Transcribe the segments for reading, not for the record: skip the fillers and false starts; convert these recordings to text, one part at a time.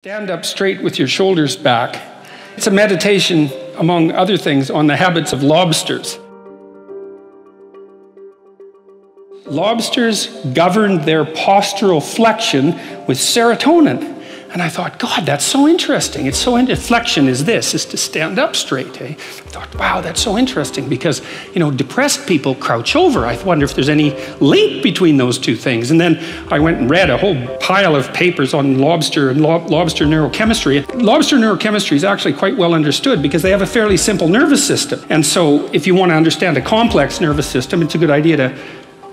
Stand up straight with your shoulders back. It's a meditation, among other things, on the habits of lobsters. Lobsters govern their postural flexion with serotonin. And I thought, God, that's so interesting. It's so flexion is to stand up straight. Eh? I thought, wow, that's so interesting because, depressed people crouch over. I wonder if there's any link between those two things. And then I went and read a whole pile of papers on lobster and lobster neurochemistry. Lobster neurochemistry is actually quite well understood because they have a fairly simple nervous system. And so if you want to understand a complex nervous system, it's a good idea to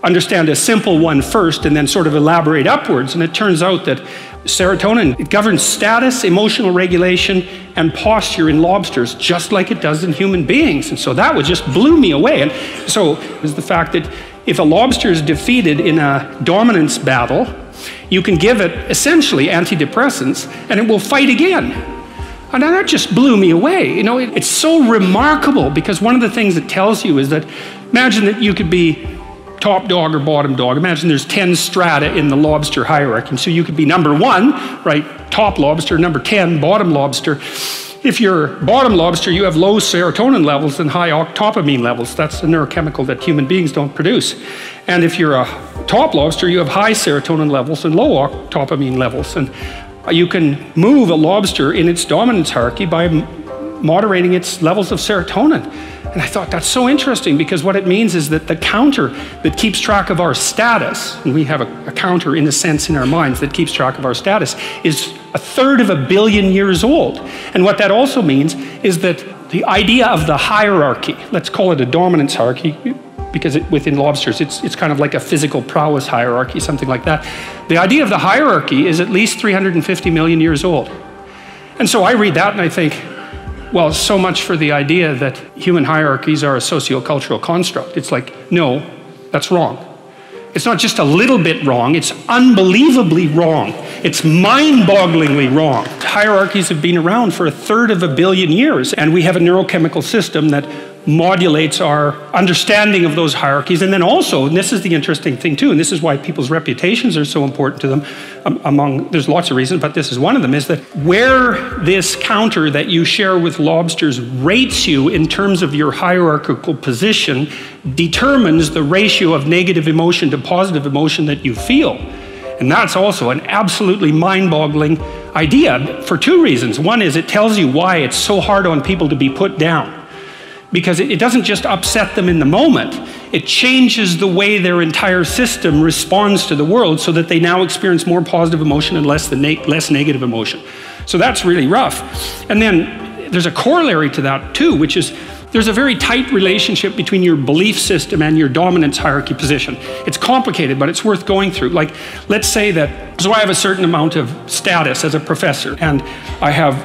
understand a simple one first and then sort of elaborate upwards. And it turns out that serotonin, it governs status, emotional regulation, and posture in lobsters, just like it does in human beings. And so that just blew me away. And so is the fact that if a lobster is defeated in a dominance battle, you can give it essentially antidepressants and it will fight again. And that just blew me away. It's so remarkable because one of the things it tells you is that, imagine that you could be top dog or bottom dog. Imagine there's 10 strata in the lobster hierarchy. So you could be number 1, right, top lobster, number 10, bottom lobster. If you're bottom lobster, you have low serotonin levels and high octopamine levels. That's a neurochemical that human beings don't produce. And if you're a top lobster, you have high serotonin levels and low octopamine levels. And you can move a lobster in its dominance hierarchy by moderating its levels of serotonin. And I thought that's so interesting because what it means is that the counter that keeps track of our status, and we have a counter in a sense in our minds that keeps track of our status, is 1/3 of a billion years old. And what that also means is that the idea of the hierarchy, let's call it a dominance hierarchy, because within lobsters it's kind of like a physical prowess hierarchy, something like that. The idea of the hierarchy is at least 350 million years old. And so I read that and I think, well, so much for the idea that human hierarchies are a sociocultural construct. It's like, no, that's wrong. It's not just a little bit wrong, it's unbelievably wrong. It's mind-bogglingly wrong. Hierarchies have been around for 1/3 of a billion years, and we have a neurochemical system that modulates our understanding of those hierarchies. And then also, and this is the interesting thing too, and this is why people's reputations are so important to them, there's lots of reasons, but this is one of them, is that where this counter that you share with lobsters rates you in terms of your hierarchical position determines the ratio of negative emotion to positive emotion that you feel. And that's also an absolutely mind-boggling idea for two reasons. One is it tells you why it's so hard on people to be put down. Because it doesn't just upset them in the moment, it changes the way their entire system responds to the world so that they now experience more positive emotion and less negative emotion. So that's really rough. And then there's a corollary to that too, which is there's a very tight relationship between your belief system and your dominance hierarchy position. It's complicated, but it's worth going through. Like, let's say that, so I have a certain amount of status as a professor, and I have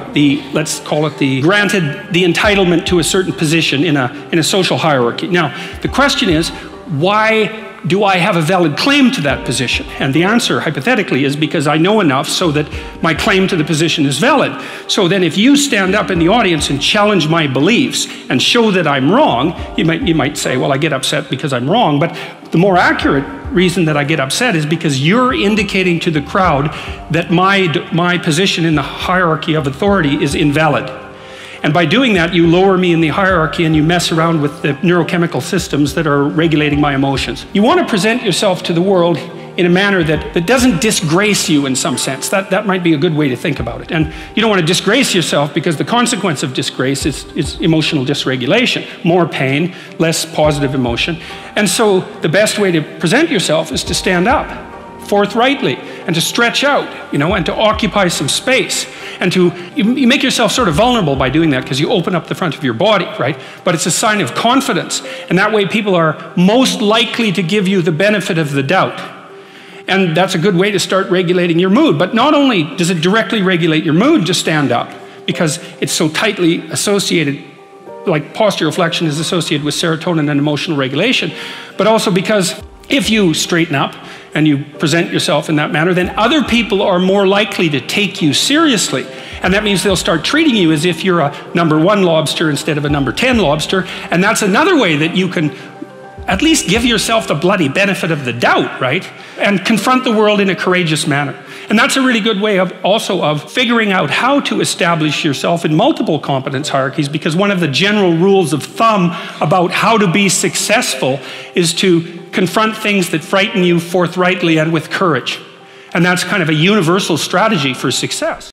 let's call it granted the entitlement to a certain position in a social hierarchy. Now, the question is, why do I have a valid claim to that position? And the answer, hypothetically, is because I know enough so that my claim to the position is valid. So then if you stand up in the audience and challenge my beliefs and show that I'm wrong, you might say, well, I get upset because I'm wrong. But the more accurate reason that I get upset is because you're indicating to the crowd that my position in the hierarchy of authority is invalid. And by doing that, you lower me in the hierarchy and you mess around with the neurochemical systems that are regulating my emotions. You want to present yourself to the world in a manner that doesn't disgrace you in some sense. That might be a good way to think about it. And you don't want to disgrace yourself because the consequence of disgrace is emotional dysregulation. More pain, less positive emotion. And so the best way to present yourself is to stand up forthrightly and to stretch out, and to occupy some space. And you make yourself sort of vulnerable by doing that because you open up the front of your body, right? But it's a sign of confidence. And that way people are most likely to give you the benefit of the doubt. And that's a good way to start regulating your mood. But not only does it directly regulate your mood to stand up, because it's so tightly associated, like postural flexion is associated with serotonin and emotional regulation, but also because if you straighten up and you present yourself in that manner, then other people are more likely to take you seriously. And that means they'll start treating you as if you're a number 1 lobster instead of a number 10 lobster. And that's another way that you can at least give yourself the bloody benefit of the doubt, right? And confront the world in a courageous manner. And that's a really good way of also of figuring out how to establish yourself in multiple competence hierarchies, because one of the general rules of thumb about how to be successful is to confront things that frighten you forthrightly and with courage. And that's kind of a universal strategy for success.